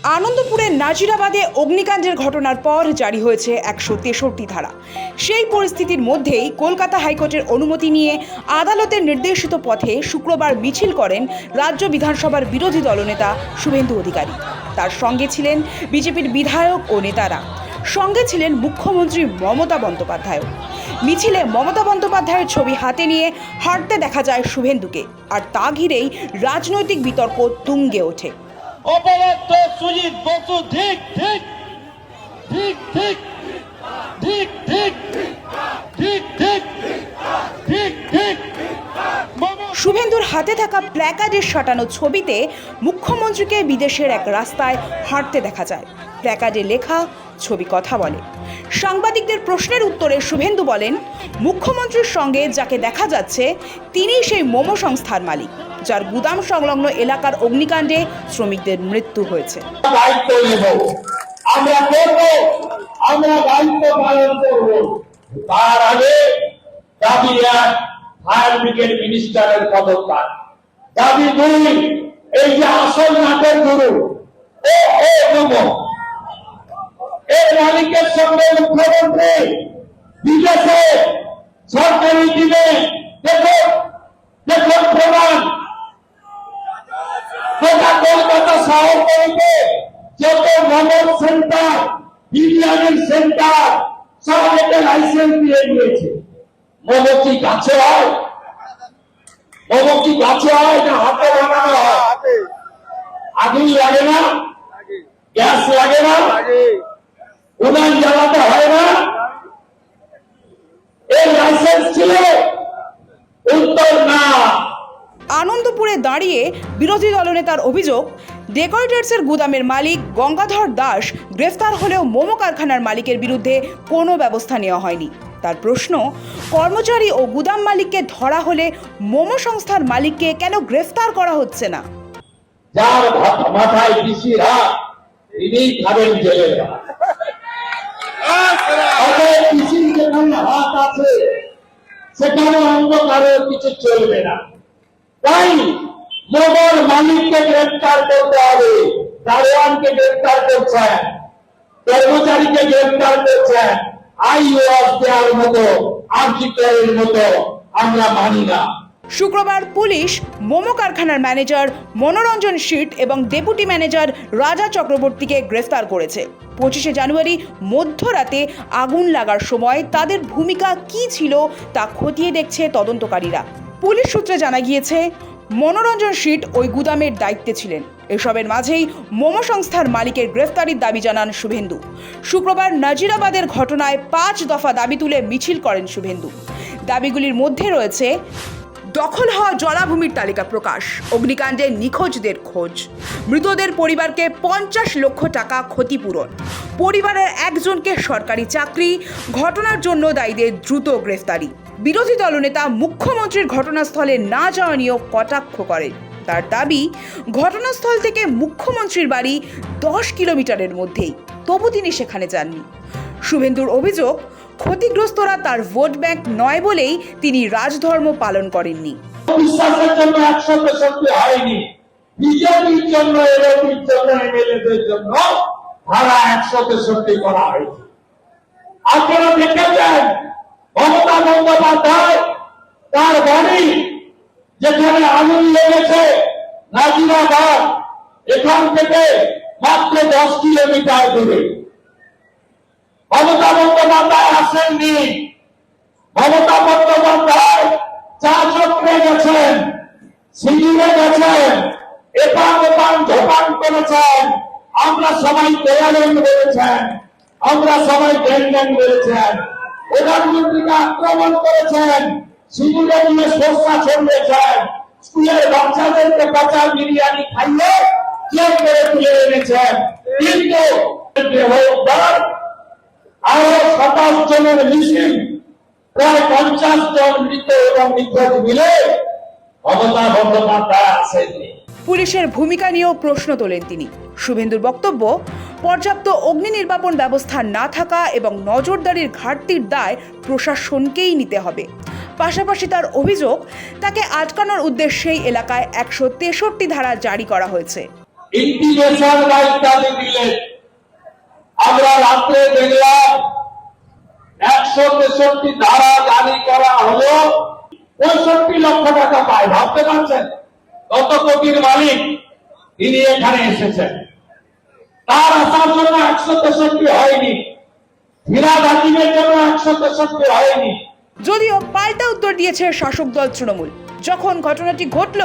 আনন্দপুরের নাজিরাবাদে অগ্নিকাণ্ডের ঘটনার পর জারি হয়েছে ১৬৩ ধারা। সেই পরিস্থিতির মধ্যেই কলকাতা হাইকোর্টের অনুমতি নিয়ে আদালতের নির্দেশিত পথে শুক্রবার মিছিল করেন রাজ্য বিধানসভার বিরোধী দলনেতা শুভেন্দু অধিকারী। তার সঙ্গে ছিলেন বিজেপির বিধায়ক ও নেতারা, সঙ্গে ছিলেন মুখ্যমন্ত্রী মমতা বন্দ্যোপাধ্যায়। মিছিলে মমতা বন্দ্যোপাধ্যায়ের ছবি হাতে নিয়ে হাঁটতে দেখা যায় শুভেন্দুকে, আর তা ঘিরেই রাজনৈতিক বিতর্ক তুঙ্গে ওঠে। অপরাধ সুজিত বসু ঠিক ঠিক ঠিক ঠিক ঠিক ঠিক ঠিক ঠিক ঠিক ঠিক। শুভেন্দুর হাতে থাকা প্ল্যাকার্ডের সাঁটানো ছবিতে মুখ্যমন্ত্রীকে বিদেশের এক রাস্তায় হাঁটতে দেখা যায়। প্ল্যাকার্ডে লেখা, ছবি কথা বলে। সাংবাদিকদের প্রশ্নের উত্তরে শুভেন্দু বলেন, মুখ্যমন্ত্রীর সঙ্গে যাকে দেখা যাচ্ছে তিনিই সেই মোমো সংস্থার মালিক, যার গুদাম সংলগ্ন এলাকার অগ্নিকাণ্ডে শ্রমিকদের মৃত্যু হয়েছে। দায়িত্ব নেব, আমরা করব, আমরা দায়িত্ব পালন করব। তার আগে দাবি এক, ফায়ার ব্রিগেড মিনিস্টারের পদত্যাগ। দাবি দুই, এই যে আসল নাটের গুরু ও মোমো, এর মালিকের সঙ্গে মুখ্যমন্ত্রী বিদেশে সরকারি টিমে দেখুন দেখুন প্রমাণ। কলকাতা শহরতলিতে যত মোমোর সেন্টার, বিরিয়ানির সেন্টার সব একটা লাইসেন্স দিয়ে দিয়েছে। মোমো কি গাছে হয়? মোমো কি গাছে হয় না হাতে বানানো হয়? আগুন লাগে না, গ্যাস লাগে না, উনান জ্বালাতে হয় না, এর লাইসেন্স ছিল? উত্তর না। আনন্দপুরে দাঁড়িয়ে বিরোধী দলনেতার অভিযোগ, ডেকোরেটরসের গুদামের মালিক গঙ্গাধর দাস গ্রেফতার হলেও মোমো কারখানার মালিকের বিরুদ্ধে কোনো ব্যবস্থা নেওয়া হয়নি। তার প্রশ্ন, কর্মচারী ও গুদাম মালিককে ধরা হলে মোমো সংস্থার মালিককে কেন গ্রেফতার করা হচ্ছে না? যার মাথায় পিসির হাত, তিনি খাবেন জেলের ভাত। পিসির যেখানে হাত আছে সেখানে অন্য কারো কিছু চলবে না। তাই মোমোর মালিককে গ্রেফতার করতে হবে, দারোয়ানকে গ্রেফতার করছেন, কর্মচারীকে গ্রেফতার করছেন। আইওয়াস দেওয়ার মতো, আর্টিকেলের মতো আমরা মানি না। শুক্রবার পুলিশ মোমো কারখানার ম্যানেজার মনোরঞ্জন শীট এবং ডেপুটি ম্যানেজার রাজা চক্রবর্তীকে গ্রেফতার করেছে। 25শে জানুয়ারি মধ্যরাতে আগুন লাগার সময় তাদের ভূমিকা কী ছিল তা খতিয়ে দেখছে তদন্তকারীরা। পুলিশ সূত্রে জানা গিয়েছে, মনোরঞ্জন শীট ওই গুদামের দায়িত্বে ছিলেন। এসবের মাঝেই মোমো সংস্থার মালিকের গ্রেফতারির দাবি জানান শুভেন্দু। শুক্রবার নাজিরাবাদের ঘটনায় 5 দফা দাবি তুলে মিছিল করেন শুভেন্দু। দাবিগুলির মধ্যে রয়েছে দখল হওয়া জলাভূমির তালিকা প্রকাশ, অগ্নিকাণ্ডে নিখোঁজদের খোঁজ, মৃতদের পরিবারকে 50 লক্ষ টাকা ক্ষতিপূরণ, পরিবারের একজনকে সরকারি চাকরি, ঘটনার জন্য দায়ীদের দ্রুত গ্রেফতারি। বিরোধী দলনেতা মুখ্যমন্ত্রীর ঘটনাস্থলে না যাওয়া নিয়েও কটাক্ষ করেন। তার দাবি, ঘটনাস্থল থেকে মুখ্যমন্ত্রীর বাড়ি 10 কিলোমিটারের মধ্যেই, তবু তিনি সেখানে যাননি। শুভেন্দুর অভিযোগ, ক্ষতিগ্রস্তরা তার ভোট ব্যাংক নয় বলেই তিনি রাজধর্ম পালন করেননি। বিশ্বাসের জন্য 100% হয়নি, বিজেপির জন্য, এলওপির জন্য, এমএলএদের জন্য ধারা 163 করা হয়েছে। আপনারা দেখেছেন মমতা বন্দ্যোপাধ্যায় তার বাড়ি যেখানে আগুন লেগেছে নাজিরাবাদ, এখান থেকে মাত্র 10 কিলোমিটার দূরে। মমতা বন্দ্যোপাধ্যায় আসেননি। মমতা বন্দ্যোপাধ্যায় চা চক্রে গেছেন, সিঁড়িতে গেছেন, এপান ওপান ধোপান করেছেন। আমরা সবাই দেয়ালেন বলেছেন, আমরা সবাই ড্যান বলেছেন। প্রধানমন্ত্রীকে আক্রমণ করেছেন, সিঁড়িতে নিয়ে সস্তা ছড়িয়েছেন, স্কুলের বাচ্চাদেরকে কাঁচা বিরিয়ানি খাইয়ে জেল করে তুলে এনেছেন। কিন্তু আরো 27 জনের মিছিল, প্রায় 50 জন মৃত এবং নিখোঁজ মিলে মমতা বন্দ্যোপাধ্যায় আসেননি। পুলিশের ভূমিকা নিয়েও প্রশ্ন তোলেন তিনি। শুভেন্দুর বক্তব্য, পর্যাপ্ত অগ্নি নির্বাপন ব্যবস্থা না থাকা এবং নজরদারির ঘাটতির দায় প্রশাসনকেই নিতে হবে। পাশাপাশি তার অভিযোগ, তাকে আটকানোর উদ্দেশ্যেই এলাকায় 163 ধারা জারি করা হয়েছে। ইন্টিগ্রেশন বা ইত্যাদি দিলেন। আমরা রাত্রে দেখলাম 163 ধারা জারি করা হলো, 65 লক্ষ টাকা পায়। ভাবতে পারছেন কত কোটির মালিক তিনি এখানে এসেছেন। তার আসার জন্য 163 হয়নি, ফিরাদ হাকিমের জন্য 163 হয়নি। যদিও পাল্টা উত্তর দিয়েছে শাসক দল তৃণমূল। যখন ঘটনাটি ঘটল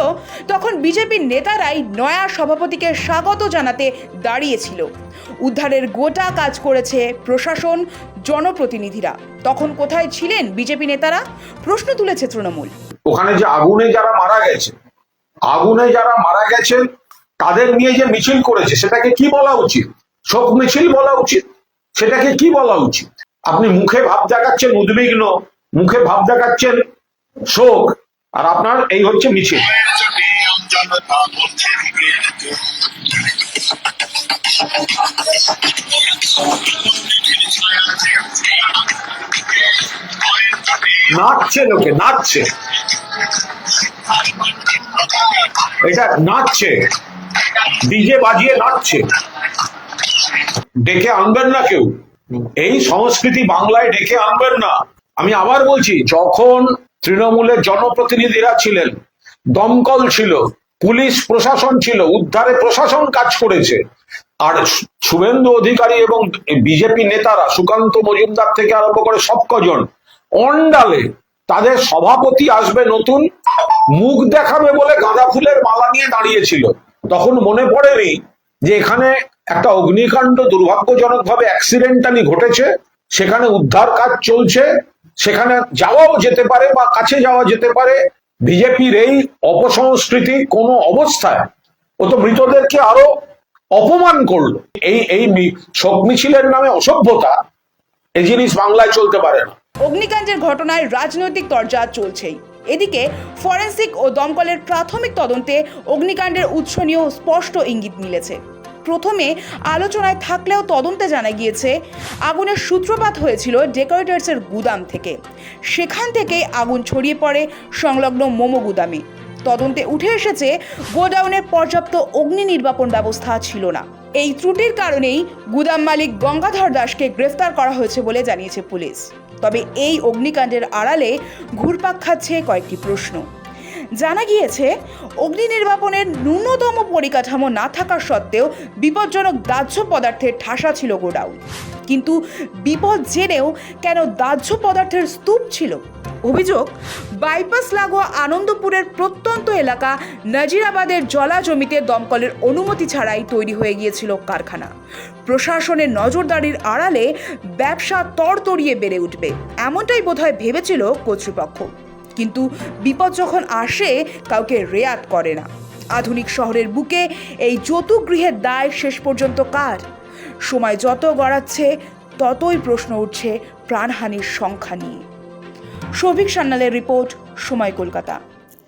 তখন বিজেপির নেতারাই নয়া সভাপতিকে স্বাগত জানাতে দাঁড়িয়েছিল। উদ্ধারের গোটা কাজ করেছে প্রশাসন, জনপ্রতিনিধিরা। তখন কোথায় ছিলেন বিজেপি নেতারা? প্রশ্ন তুলেছে তৃণমূল। ওখানে যে আগুনে যারা মারা গেছে তাদের নিয়ে যে মিছিল করেছে সেটাকে কি বলা উচিত? শোক মিছিল বলা উচিত? সেটাকে কি বলা উচিত? আপনি মুখে ভাব দেখাচ্ছেন উদ্বিগ্ন, মুখে ভাব দেখাচ্ছেন শোক, আর আপনার এই হচ্ছে মিছিল। নাচছে, লোকে নাচছে, এটা নাচছে, ডিজে বাজিয়ে নাচছে। ডেকে আনবেন না কেউ, এই সংস্কৃতি বাংলায় ডেকে আনবেন না। আমি আবার বলছি, যখন তৃণমূলের জনপ্রতিনিধিরা ছিলেন, দমকল ছিল, পুলিশ প্রশাসন ছিল, উদ্ধারে প্রশাসন কাজ করেছে, আর শুভেন্দু অধিকারী এবং বিজেপি নেতারা সুকান্ত মজুমদার থেকে আরম্ভ করে সব কজন অন্ডালে তাদের সভাপতি আসবে নতুন, মুখ দেখাবে বলে গাঁদা ফুলের মালা নিয়ে দাঁড়িয়েছিল। তখন মনে পড়েনি যে এখানে একটা অগ্নিকাণ্ড দুর্ভাগ্যজনকভাবে অ্যাক্সিডেন্টালি ঘটেছে, সেখানে উদ্ধার কাজ চলছে, সেখানে যাওয়াও যেতে পারে বা কাছে যাওয়া যেতে পারে। বিজেপির এই অপসংস্কৃতি কোনো অবস্থায়, ও তো মৃতদেরকে আরো অপমান করলো। এই শোক মিছিলের নামে অসভ্যতা, এই জিনিস বাংলায় চলতে পারে না। অগ্নিকাণ্ডের ঘটনায় রাজনৈতিক তরজা চলছেই। এদিকে ফরেনসিক ও দমকলের প্রাথমিক তদন্তে অগ্নিকাণ্ডের উৎস নিয়েও স্পষ্ট ইঙ্গিত মিলেছে। প্রথমে আলোচনায় থাকলেও তদন্তে জানা গিয়েছে আগুনের সূত্রপাত হয়েছিল ডেকোরেটরসের গুদাম থেকে। সেখান থেকেই আগুন ছড়িয়ে পড়ে সংলগ্ন মোমো গুদামে। তদন্তে উঠে এসেছে গোডাউনের পর্যাপ্ত অগ্নি নির্বাপন ব্যবস্থা ছিল না। এই ত্রুটির কারণেই গুদাম মালিক গঙ্গাধর দাসকে গ্রেফতার করা হয়েছে বলে জানিয়েছে পুলিশ। তবে এই অগ্নিকাণ্ডের আড়ালে ঘুরপাক খাচ্ছে কয়েকটি প্রশ্ন। জানা গিয়েছে অগ্নি নির্বাপনের ন্যূনতম পরিকাঠামো না থাকা সত্ত্বেও বিপজ্জনক দাহ্য পদার্থের ঠাসা ছিল গোডাউন। কিন্তু বিপদ জেনেও কেন দাহ্য পদার্থের স্তূপ ছিল? অভিযোগ, বাইপাস লাগোয়া আনন্দপুরের প্রত্যন্ত এলাকা নাজিরাবাদের জলা জমিতে দমকলের অনুমতি ছাড়াই তৈরি হয়ে গিয়েছিল কারখানা। প্রশাসনের নজরদারির আড়ালে ব্যবসা তরতরিয়ে বেড়ে উঠবে, এমনটাই বোধহয় ভেবেছিল কর্তৃপক্ষ। কিন্তু বিপদ যখন আসে কাউকে রেয়াত করে না। আধুনিক শহরের বুকে এই যৌতুগৃহের দায় শেষ পর্যন্ত কার? সময় যত গড়াচ্ছে ততই প্রশ্ন উঠছে প্রাণহানির সংখ্যা নিয়ে। শৌভিক সান্যালের রিপোর্ট, সময় কলকাতা।